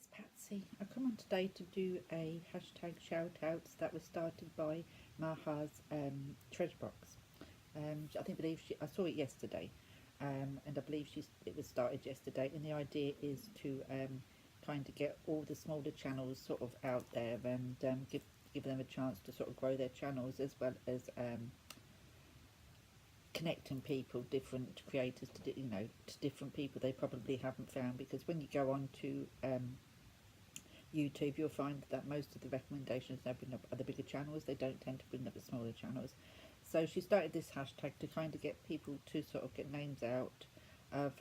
it's Patsy. I come on today to do a hashtag shout outs that was started by Maha's treasure box. I saw it yesterday, and I believe it was started yesterday. And the idea is to kind of get all the smaller channels sort of out there and give them a chance to sort of grow their channels, as well as connecting people, different creators to different people they probably haven't found. Because when you go on to YouTube, you'll find that most of the recommendations they bring up are the bigger channels. They don't tend to bring up the smaller channels. So she started this hashtag to kind of get people to sort of get names out of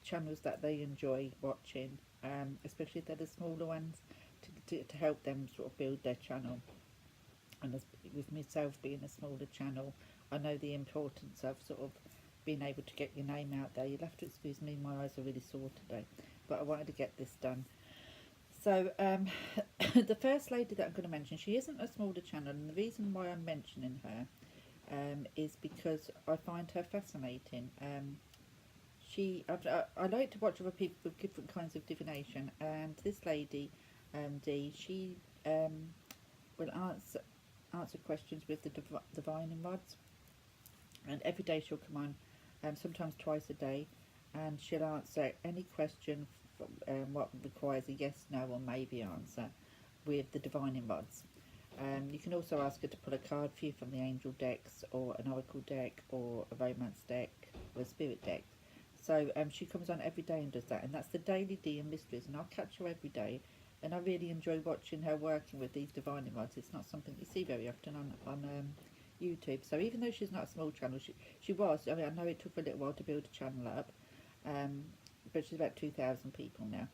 channels that they enjoy watching, especially if they're the smaller ones, to help them sort of build their channel. And with myself being a smaller channel, I know the importance of sort of being able to get your name out there. You'll have to excuse me, my eyes are really sore today, but I wanted to get this done. So the first lady that I'm going to mention, she isn't a smaller channel, and the reason why I'm mentioning her is because I find her fascinating. I like to watch other people with different kinds of divination, and this lady, Dee, she will answer questions with the divining rods, and every day she'll come on, sometimes twice a day, and she'll answer any question what requires a yes, no or maybe answer with the divining rods. You can also ask her to pull a card for you from the angel decks, or an oracle deck, or a romance deck, or a spirit deck. So she comes on every day and does that, and that's the Daily D and Mysteries, and I'll catch her every day, and I really enjoy watching her working with these divining rods. It's not something you see very often on YouTube. So even though she's not a small channel, she was, I mean, I know it took a little while to build a channel up, but she's about 2,000 people now.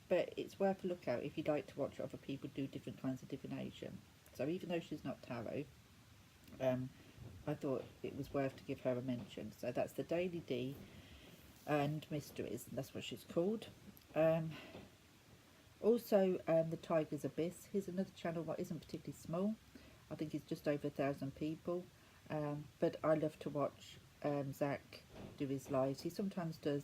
But it's worth a look out if you'd like to watch other people do different kinds of divination. So even though she's not tarot, I thought it was worth to give her a mention. So that's the Daily D and Mysteries, and that's what she's called. Also, the Tiger's Abyss. Here's another channel that isn't particularly small. I think it's just over 1,000 people. But I love to watch Zach do his lives. He sometimes does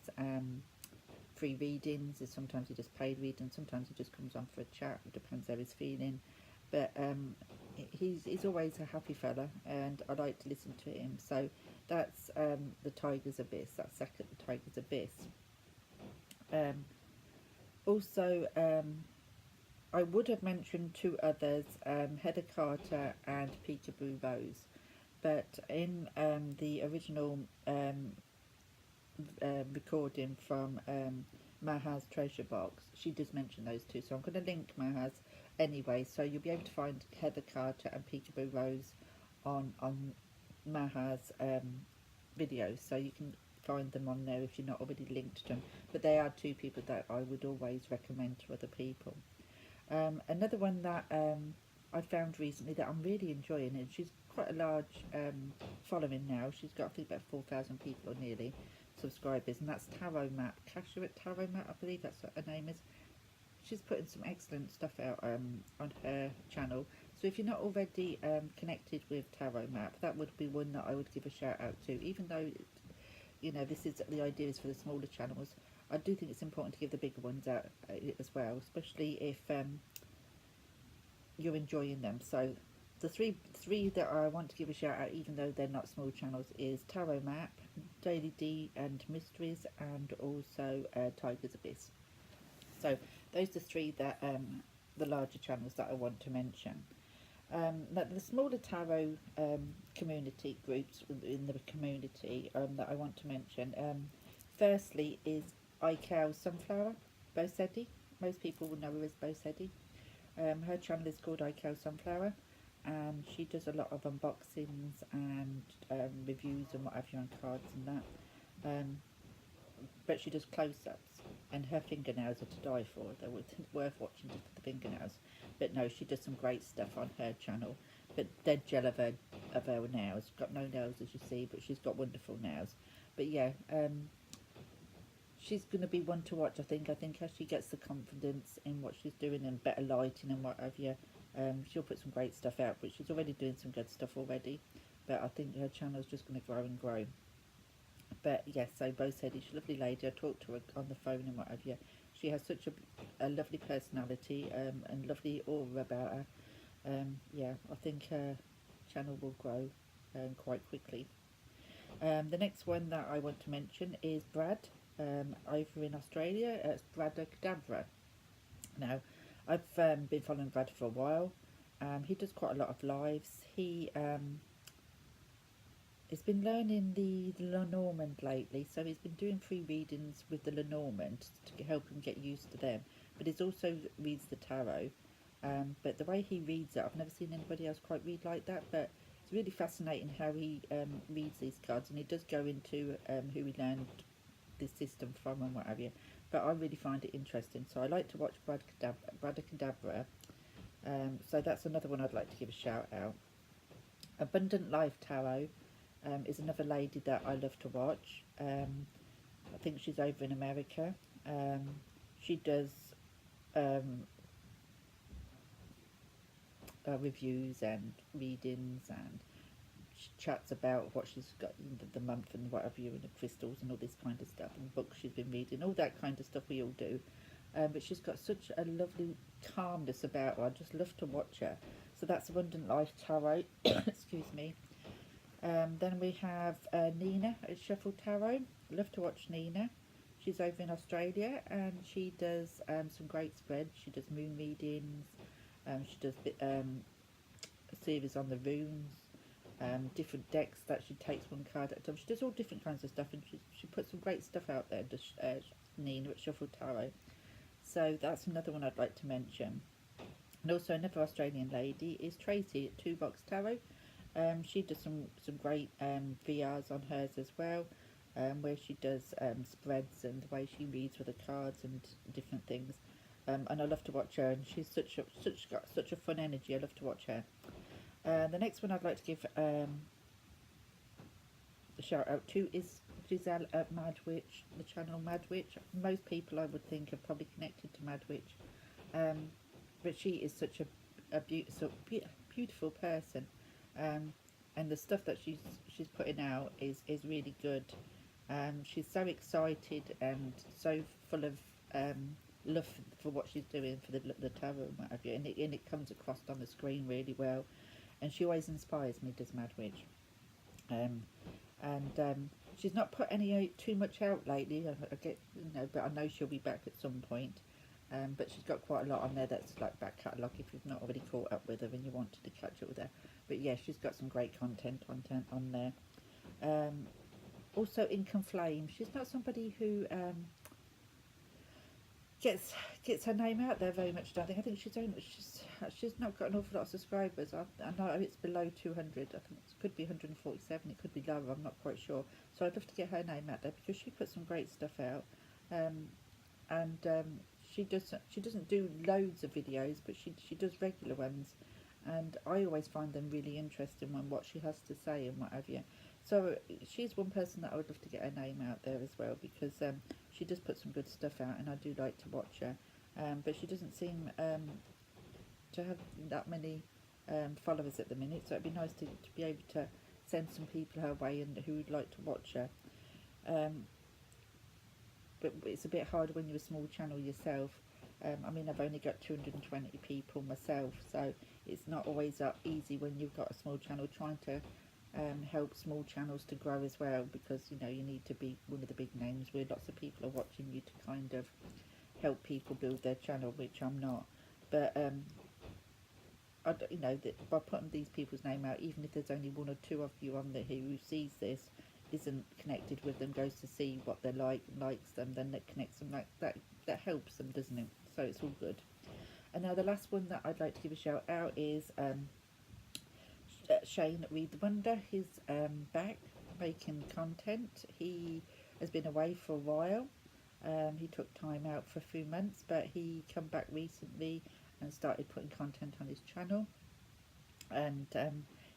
free readings, and sometimes he does paid readings, sometimes he just comes on for a chat. It depends how he's feeling. But he's always a happy fella, and I like to listen to him. So that's the Tiger's Abyss. That's Zach at the Tiger's Abyss. Also, I would have mentioned two others, Heather Carter and Peekaboo Rose, but in the original recording from Maha's treasure box, she does mention those two, so I'm going to link Maha's anyway, so you'll be able to find Heather Carter and Peekaboo Rose on Maha's videos, so you can find them on there if you're not already linked to them. But they are two people that I would always recommend to other people. Another one that I found recently that I'm really enjoying, and she's quite a large following now. She's got, I think, about 4,000 people or nearly subscribers, and that's Tarot Map. Kasha at Tarot Map, I believe that's what her name is. She's putting some excellent stuff out on her channel. So if you're not already connected with Tarot Map, that would be one that I would give a shout out to. Even though, you know, this is the idea is for the smaller channels, I do think it's important to give the bigger ones out as well, especially if you're enjoying them. So the three that I want to give a shout out, even though they're not small channels, is Tarot Map, Daily D and Mysteries, and also Tiger's Abyss. So those are three that the larger channels that I want to mention. Now the smaller tarot community groups in the community that I want to mention, firstly is Ikale Sunflower, Bosedi. Most people will know her as Bosedi. Her channel is called Ikale Sunflower, and she does a lot of unboxings and reviews and what have you on cards and that. But she does close-ups, and her fingernails are to die for. They're worth watching just for the fingernails. But no, she does some great stuff on her channel. But dead gel of her nails. Got no nails, as you see, but she's got wonderful nails. But yeah, she's going to be one to watch, I think. I think as she gets the confidence in what she's doing and better lighting and what have you, she'll put some great stuff out. But she's already doing some good stuff already. But I think her channel's just going to grow and grow. But yes, so Bo said she's a lovely lady. I talked to her on the phone and what have you. she has such a lovely personality, and lovely aura about her. Yeah, I think her channel will grow quite quickly. The next one that I want to mention is Brad, over in Australia. It's Bradacadabra. Now, I've been following Brad for a while. He does quite a lot of lives. He has been learning the Lenormand lately, so he's been doing free readings with the Lenormand to help him get used to them. But he also reads the tarot. But the way he reads it, I've never seen anybody else quite read like that. But it's really fascinating how he reads these cards, and he does go into who he learned this system from and what have you. But I really find it interesting, so I like to watch Bradacadabra. So that's another one I'd like to give a shout out. Abundant Life Tarot is another lady that I love to watch. I think she's over in America. She does reviews and readings, and she chats about what she's got in the month and what have you, and the crystals and all this kind of stuff, and books she's been reading, all that kind of stuff we all do. But she's got such a lovely calmness about her. I just love to watch her. So that's Abundant Life Tarot. Excuse me. Then we have Nina at Shuffle Tarot. Love to watch Nina. She's over in Australia, and she does some great spreads. She does moon readings. She does a series on the runes, different decks that she takes one card at a time. She does all different kinds of stuff, and she puts some great stuff out there, Nina at Shuffle Tarot. So that's another one I'd like to mention. And also another Australian lady is Tracy at Two Box Tarot. She does some great VRs on hers as well, where she does spreads and the way she reads with the cards and different things. And I love to watch her, and she's got such a fun energy. I love to watch her. The next one I'd like to give a shout out to is Giselle at Madwitch, the channel Madwitch. Most people I would think are probably connected to Madwitch, but she is such a beautiful person, and the stuff that she's putting out is really good. She's so excited and so full of love for what she's doing for the tarot and what have you, and it comes across on the screen really well. And she always inspires me, does Madwitch. She's not put too much out lately. I get, but I know she'll be back at some point. But she's got quite a lot on there that's like back catalogue if you've not already caught up with her and you wanted to catch up with her. But yeah, she's got some great content on there. Also, Income Flame. She's not somebody who gets her name out there very much. I think she's not got an awful lot of subscribers. I know it's below 200. I think it could be 147. It could be lower. I'm not quite sure. So I'd love to get her name out there because she puts some great stuff out. She doesn't do loads of videos, but she does regular ones, and I always find them really interesting when what she has to say and what have you. So she's one person that I would love to get her name out there as well, because she does put some good stuff out, and I do like to watch her. But she doesn't seem to have that many followers at the minute, so it'd be nice to be able to send some people her way and who would like to watch her. But it's a bit harder when you're a small channel yourself. I mean, I've only got 220 people myself, so it's not always that easy when you've got a small channel, trying to help small channels to grow as well, because you need to be one of the big names where lots of people are watching you to kind of help people build their channel, which I'm not. But by putting these people's name out, even if there's only one or two of you on there who sees this, isn't connected with them, goes to see what they're like, likes them, then that connects them, like that helps them, doesn't it? So it's all good. And now the last one that I'd like to give a shout out is Shane Read the Wonder. He's back making content. He has been away for a while. He took time out for a few months, but he come back recently and started putting content on his channel. And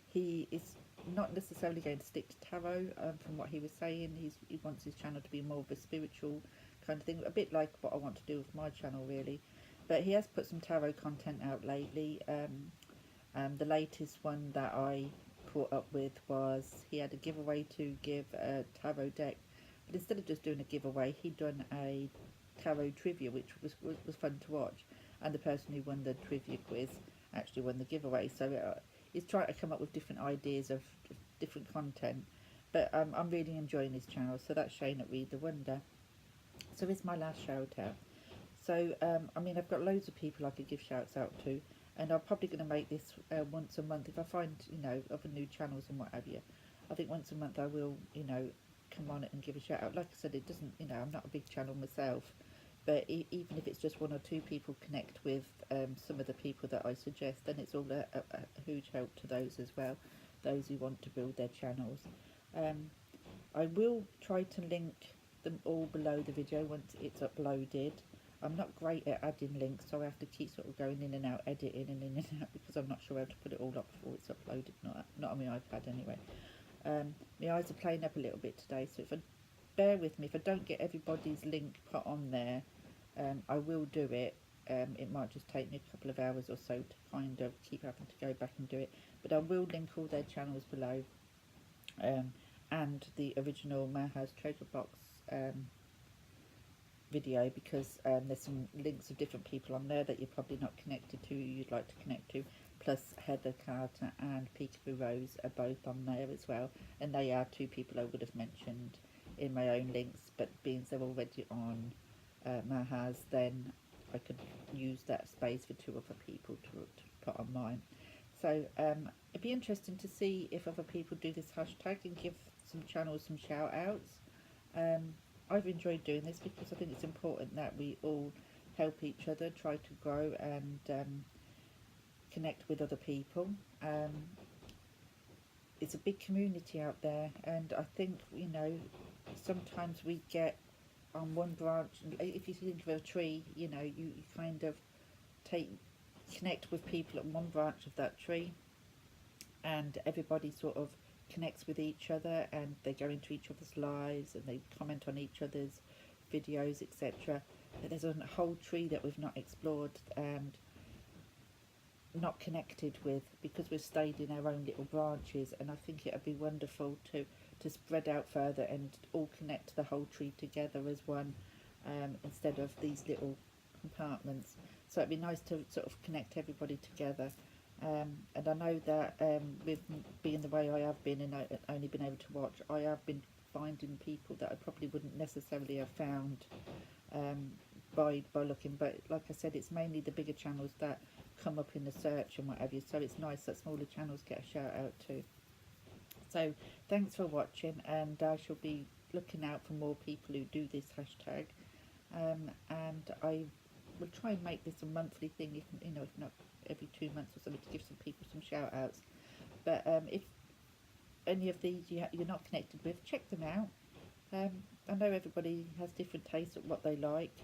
he is not necessarily going to stick to tarot, from what he was saying. He wants his channel to be more of a spiritual kind of thing, a bit like what I want to do with my channel really. But he has put some tarot content out lately. The latest one that I caught up with was he had a giveaway to give a tarot deck, but instead of just doing a giveaway, he'd done a tarot trivia, which was fun to watch, and the person who won the trivia quiz actually won the giveaway. So it's trying to come up with different ideas of different content, but I'm really enjoying this channel. So that's Shane at Read the Wonder. So it's my last shout out. So I mean, I've got loads of people I could give shouts out to, and I'm probably going to make this once a month if I find, you know, other new channels and what have you. I think once a month I will, you know, come on it and give a shout out. Like I said, it doesn't, you know, I'm not a big channel myself, but even if it's just one or two people connect with some of the people that I suggest, then it's all a huge help to those as well, those who want to build their channels. I will try to link them all below the video once it's uploaded. I'm not great at adding links, so I have to keep sort of going in and out, editing and in and out, because I'm not sure how to put it all up before it's uploaded. Not on my iPad anyway. My eyes are playing up a little bit today, so if I bear with me, if I don't get everybody's link put on there, I will do it. It might just take me a couple of hours or so to kind of keep having to go back and do it, but I will link all their channels below, and the original Maha's treasure box video, because there's some links of different people on there that you're probably not connected to, you'd like to connect to, plus Heather Carter and Peekaboo Rose are both on there as well, and they are two people I would have mentioned in my own links, but being they're already on Maha's, then I could use that space for two other people to put on mine. So it'd be interesting to see if other people do this hashtag and give some channels some shout outs. I've enjoyed doing this because I think it's important that we all help each other, try to grow and connect with other people. It's a big community out there, and I think, you know, sometimes we get on one branch. If you think of a tree, you know, you kind of connect with people at one branch of that tree, and everybody sort of connects with each other, and they go into each other's lives and they comment on each other's videos, etc. But there's a whole tree that we've not explored and not connected with, because we've stayed in our own little branches, and I think it would be wonderful to spread out further and all connect the whole tree together as one, instead of these little compartments. So it'd be nice to sort of connect everybody together. And I know that with being the way I have been and only been able to watch, I have been finding people that I probably wouldn't necessarily have found by looking, but like I said, it's mainly the bigger channels that come up in the search and whatever, so it's nice that smaller channels get a shout out too. So thanks for watching, and I shall be looking out for more people who do this hashtag, and I will try and make this a monthly thing, if you know, if not every 2 months or something, to give some people some shout outs. But if any of these you're not connected with, check them out. I know everybody has different tastes at what they like,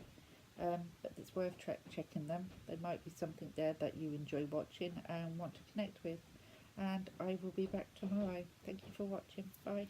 but it's worth checking them. There might be something there that you enjoy watching and want to connect with. And I will be back tomorrow. Thank you for watching. Bye.